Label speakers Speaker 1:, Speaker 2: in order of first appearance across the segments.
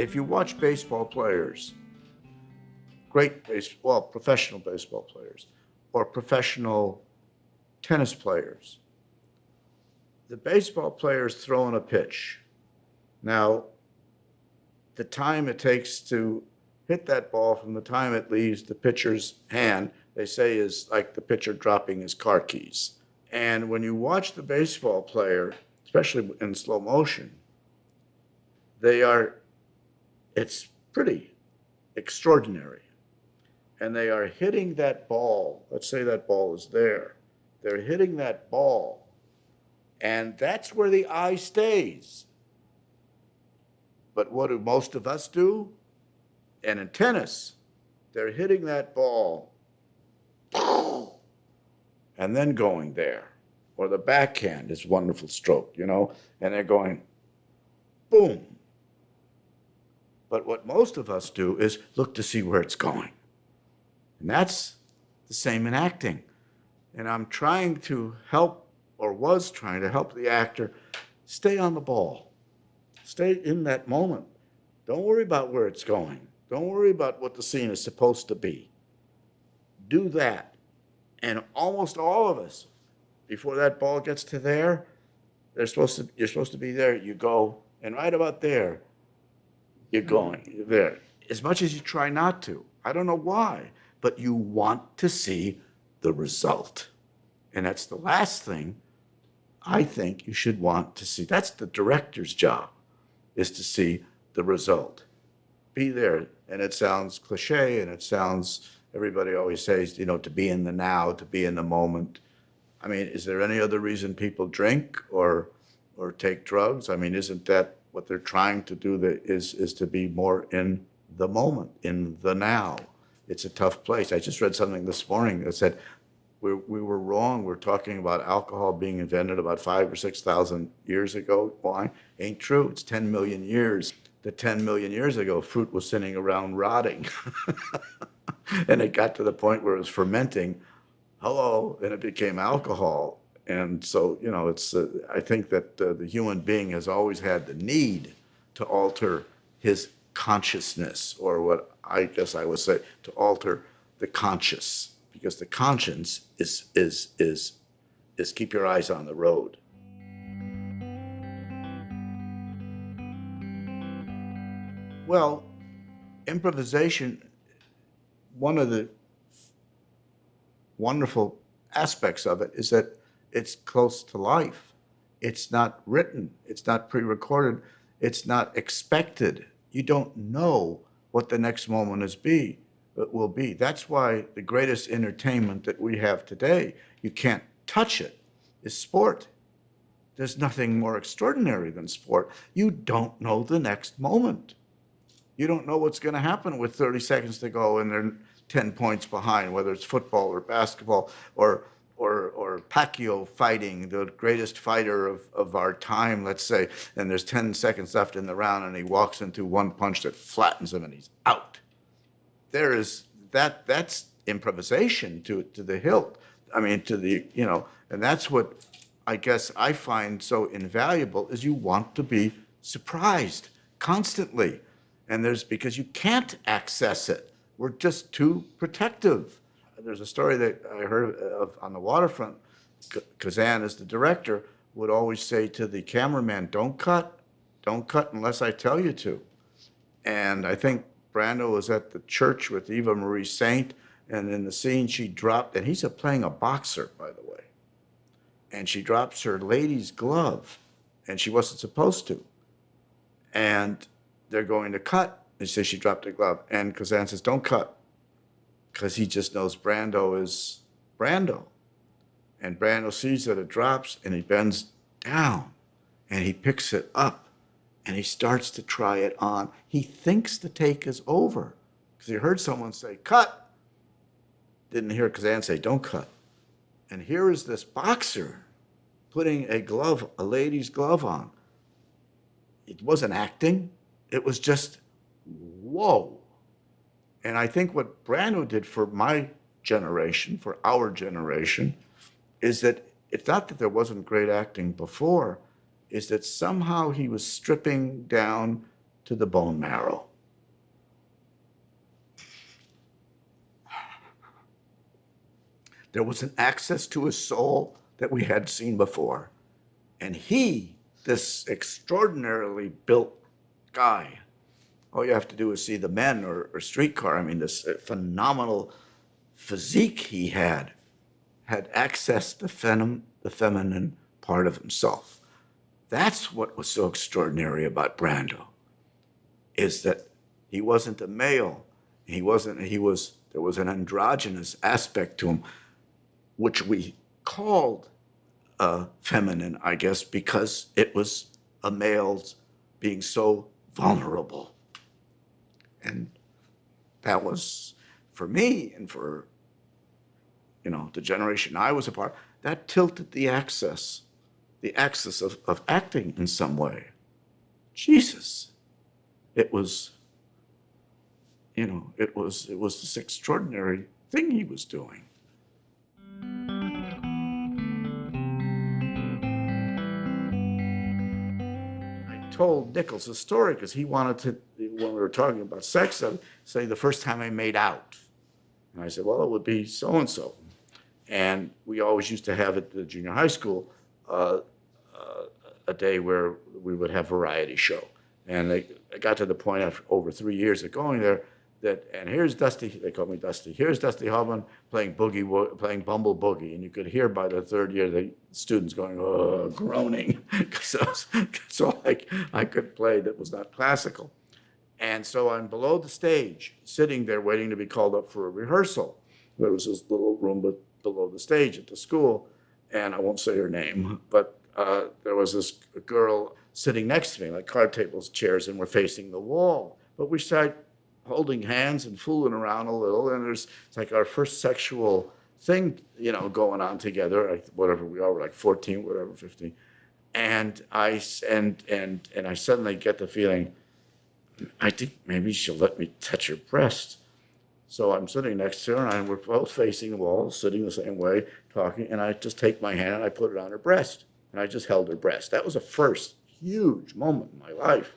Speaker 1: if you watch baseball players, professional baseball players, or professional tennis players, the baseball players throwing a pitch. Now, the time it takes to hit that ball from the time it leaves the pitcher's hand, they say is like the pitcher dropping his car keys. And when you watch the baseball player, especially in slow motion, it's pretty extraordinary. And they are hitting that ball. Let's say that ball is there. They're hitting that ball. And that's where the eye stays. But what do most of us do? And in tennis, they're hitting that ball and then going there. Or the backhand is wonderful stroke, and they're going boom. But what most of us do is look to see where it's going. And that's the same in acting. And I'm trying to help, or was trying to help the actor stay on the ball. Stay in that moment. Don't worry about where it's going. Don't worry about what the scene is supposed to be. Do that. And almost all of us, before that ball gets to there, you're supposed to be there, you go, and right about there, you're going. You're there. As much as you try not to. I don't know why, but you want to see the result. And that's the last thing I think you should want to see. That's the director's job, is to see the result. Be there. And it sounds cliche, and it sounds, everybody always says, to be in the now, to be in the moment. I mean, is there any other reason people drink or take drugs? I mean, isn't that what they're trying to do, is to be more in the moment, in the now? It's a tough place. I just read something this morning that said we were wrong. We're talking about alcohol being invented about 5,000 or 6,000 years ago. Why? Ain't true. It's 10 million years. The 10 million years ago, fruit was sitting around rotting. And it got to the point where it was fermenting. Hello, and it became alcohol. And so, it's. I think that the human being has always had the need to alter his consciousness, or what I guess I would say, to alter the conscious, because the conscience is keep your eyes on the road. Well, improvisation, one of the wonderful aspects of it is that it's close to life. It's not written. It's not pre-recorded. It's not expected. You don't know what the next moment will be. That's why the greatest entertainment that we have today, you can't touch it, is sport. There's nothing more extraordinary than sport. You don't know the next moment. You don't know what's going to happen with 30 seconds to go and they're 10 points behind, whether it's football or basketball or Pacquiao fighting, the greatest fighter of our time, let's say, and there's 10 seconds left in the round and he walks into one punch that flattens him and he's out. That's improvisation to the hilt. I mean, and that's what I guess I find so invaluable, is you want to be surprised constantly. And because you can't access it. We're just too protective. There's a story that I heard of on the waterfront. Kazan, as the director, would always say to the cameraman, don't cut unless I tell you to. And I think Brando was at the church with Eva Marie Saint, and in the scene she dropped, and he's playing a boxer, by the way, and she drops her lady's glove, and she wasn't supposed to. And they're going to cut. They say she dropped her glove. And Kazan says, don't cut. Because he just knows Brando is Brando. And Brando sees that it drops and he bends down and he picks it up and he starts to try it on. He thinks the take is over because he heard someone say, cut. Didn't hear Kazan say, don't cut. And here is this boxer putting a lady's glove on. It wasn't acting. It was just, whoa. And I think what Brando did for my generation, for our generation, is that it's not that there wasn't great acting before, is that somehow he was stripping down to the bone marrow. There was an access to his soul that we had seen before. And he, this extraordinarily built guy, all you have to do is see the Men or Streetcar. I mean, this phenomenal physique he had access to the feminine part of himself. That's what was so extraordinary about Brando, is that he wasn't a male. There was an androgynous aspect to him, which we called feminine, I guess, because it was a male's being so vulnerable. And that was, for me and for, the generation I was a part, that tilted the axis of acting in some way. Jesus. It was this extraordinary thing he was doing. I told Nichols a story because he wanted to, when we were talking about sex, I'd say the first time I made out. And I said, well, it would be so-and-so. And we always used to have at the junior high school a day where we would have variety show. And I got to the point after over 3 years of going there and here's Dusty, they called me Dusty, here's Dusty Hoffman playing playing Bumble Boogie. And you could hear by the third year the students going, oh, groaning. So I could play that was not classical. And so I'm below the stage, sitting there waiting to be called up for a rehearsal. There was this little room below the stage at the school, and I won't say her name, but there was this girl sitting next to me, like card tables, chairs, and we're facing the wall. But we started holding hands and fooling around a little, and it's like our first sexual thing, going on together, whatever we are, we're like 14, whatever, 15. And I suddenly get the feeling, I think maybe she'll let me touch her breast. So I'm sitting next to her, and we're both facing the wall, sitting the same way, talking, and I just take my hand and I put it on her breast, and I just held her breast. That was a first huge moment in my life,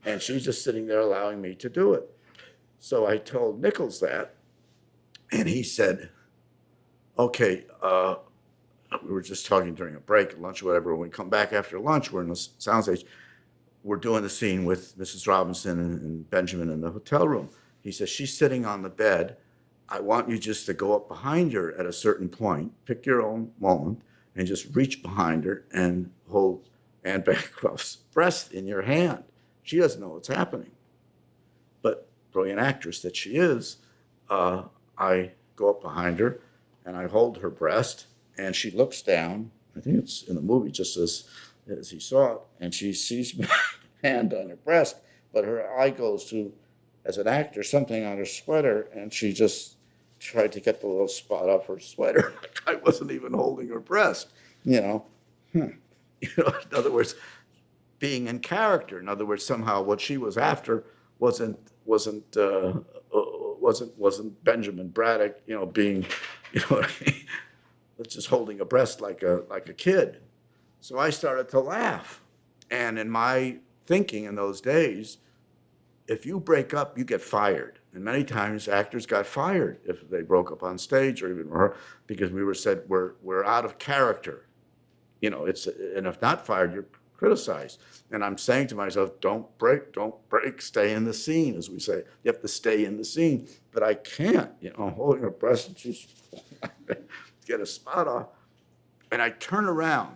Speaker 1: and she's just sitting there allowing me to do it. So I told Nichols that, and he said, okay, we were just talking during a break, lunch, or whatever. When we come back after lunch, we're in the soundstage, we're doing the scene with Mrs. Robinson and Benjamin in the hotel room. He says, she's sitting on the bed. I want you just to go up behind her at a certain point, pick your own moment, and just reach behind her and hold Anne Bancroft's breast in your hand. She doesn't know what's happening. But brilliant actress that she is, I go up behind her and I hold her breast, and she looks down. I think it's in the movie, just as he saw it, and she sees my hand on her breast, but her eye goes to, as an actor, something on her sweater, and she just tried to get the little spot off her sweater. Like I wasn't even holding her breast, In other words, being in character. In other words, somehow what she was after wasn't Benjamin Braddock, being, just holding a breast like a kid. So I started to laugh, and in my thinking in those days, if you break up, you get fired. And many times actors got fired if they broke up on stage or even because we were said we're out of character. And if not fired, you're criticized. And I'm saying to myself, don't break, stay in the scene, as we say. You have to stay in the scene. But I can't, I'm holding her breast and she's get a spot off. And I turn around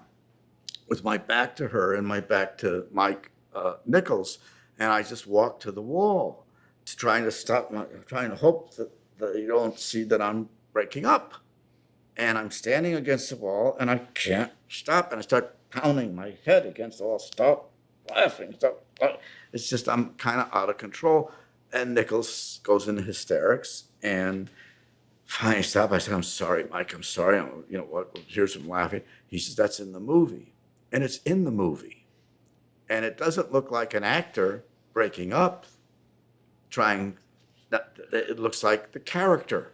Speaker 1: with my back to her and my back to Mike Nichols, and I just walk to the wall, trying to hope that you don't see that I'm breaking up. And I'm standing against the wall, and I can't stop, and I start pounding my head against the wall. Stop laughing, stop. It's just I'm kind of out of control. And Nichols goes into hysterics, and finally stop. I said, I'm sorry, Mike, I'm sorry. Here's him laughing. He says, that's in the movie. And it's in the movie. And it doesn't look like an actor breaking up, it looks like the character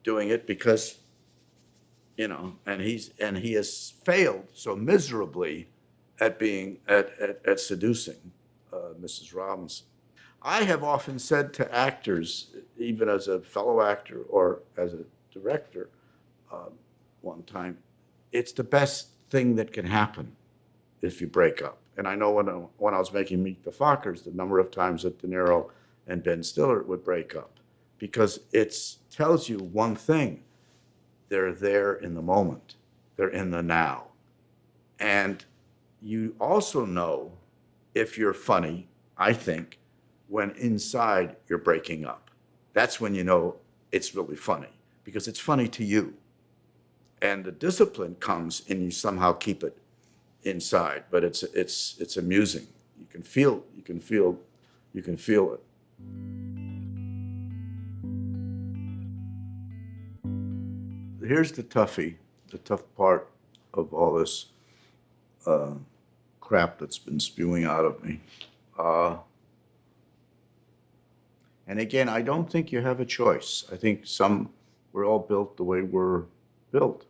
Speaker 1: doing it because, and he has failed so miserably at seducing Mrs. Robinson. I have often said to actors, even as a fellow actor or as a director, one time, it's the best thing that can happen if you break up. And I know when I was making Meet the Fockers, the number of times that De Niro and Ben Stiller would break up, because it tells you one thing: they're there in the moment, they're in the now. And you also know if you're funny, I think, when inside you're breaking up. That's when you know it's really funny, because it's funny to you. And the discipline comes and you somehow keep it inside, but it's amusing. You can feel it. Here's the toughie, the tough part of all this crap that's been spewing out of me. And again, I don't think you have a choice. I think we're all built the way we're built.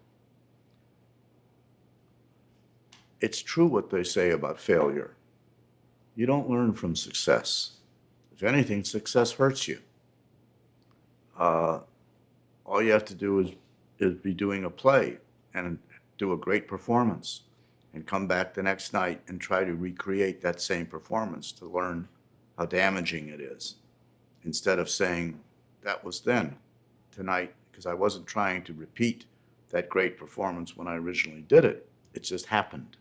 Speaker 1: It's true what they say about failure. You don't learn from success. If anything, success hurts you. All you have to do is be doing a play and do a great performance and come back the next night and try to recreate that same performance to learn how damaging it is, instead of saying, that was then, tonight, because I wasn't trying to repeat that great performance when I originally did it. It just happened.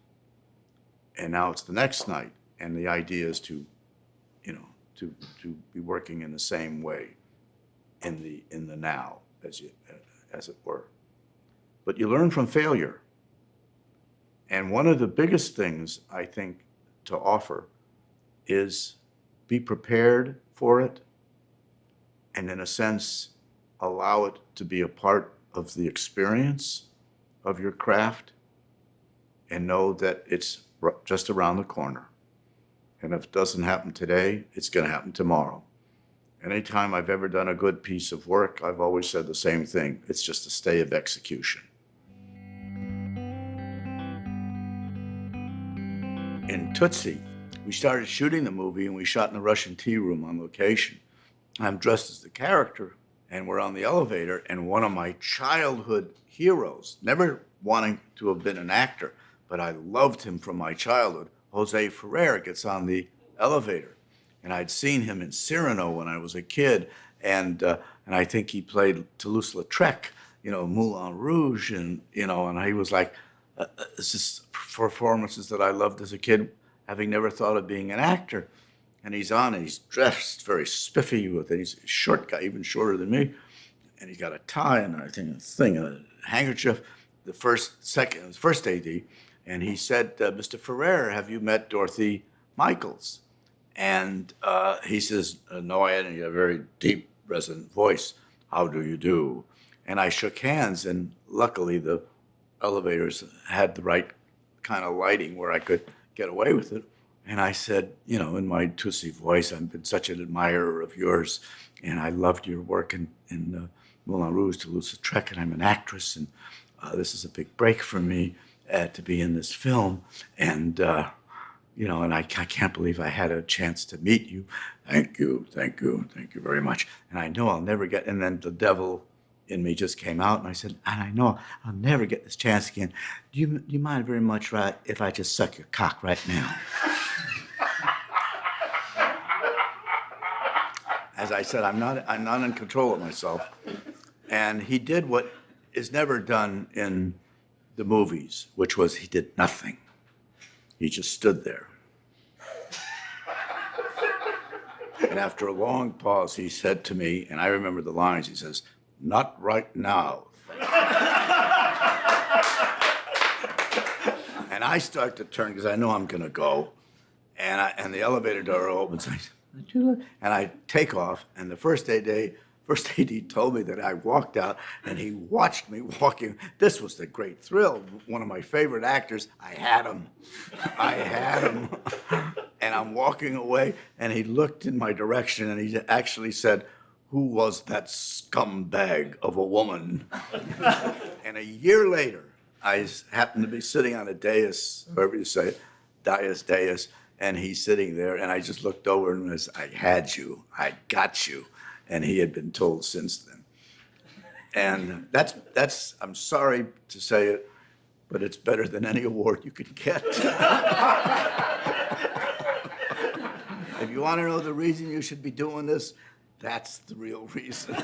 Speaker 1: And now it's the next night, and the idea is to be working in the same way in the now, as it were. But you learn from failure. And one of the biggest things I think to offer is be prepared for it, and in a sense, allow it to be a part of the experience of your craft, and know that it's just around the corner. And if it doesn't happen today, it's going to happen tomorrow. Anytime I've ever done a good piece of work, I've always said the same thing: it's just a stay of execution. In Tootsie, we started shooting the movie, and we shot in the Russian tea room on location. I'm dressed as the character, and we're on the elevator, and one of my childhood heroes, never wanting to have been an actor, but I loved him from my childhood, Jose Ferrer, gets on the elevator. And I'd seen him in Cyrano when I was a kid, and I think he played Toulouse-Lautrec, Moulin Rouge, and he was like, this is performances that I loved as a kid, having never thought of being an actor. And he's on, and he's dressed very spiffy he's a short guy, even shorter than me, and he's got a tie and I think a handkerchief. The first AD, and he said, Mr. Ferrer, have you met Dorothy Michaels? And he says, no, I hadn't. He had a very deep, resonant voice. How do you do? And I shook hands, and luckily the elevators had the right kind of lighting where I could get away with it. And I said, in my Tootsie voice, I've been such an admirer of yours, and I loved your work in Moulin Rouge, Toulouse-Lautrec, and I'm an actress, and this is a big break for me to be in this film, and and I can't believe I had a chance to meet you. Thank you very much. And I know I'll never get. And then the devil in me just came out, and I said, and I know I'll never get this chance again. Do you mind very much, right, if I just suck your cock right now? As I said, I'm not in control of myself. And he did what is never done in the movies, which was he did nothing. He just stood there. And after a long pause, he said to me, and I remember the lines, he says, "Not right now." And I start to turn, because I know I'm going to go. And the elevator door opens. And I take off, and the first AD told me that I walked out, and he watched me walking. This was the great thrill. One of my favorite actors, I had him. And I'm walking away, and he looked in my direction, and he actually said, "Who was that scumbag of a woman?" And a year later, I happened to be sitting on a dais, however you say it, dais, And he's sitting there, and I just looked over and was, I had you, I got you. And he had been told since then. And that's I'm sorry to say it, but it's better than any award you could get. If you want to know the reason you should be doing this, that's the real reason.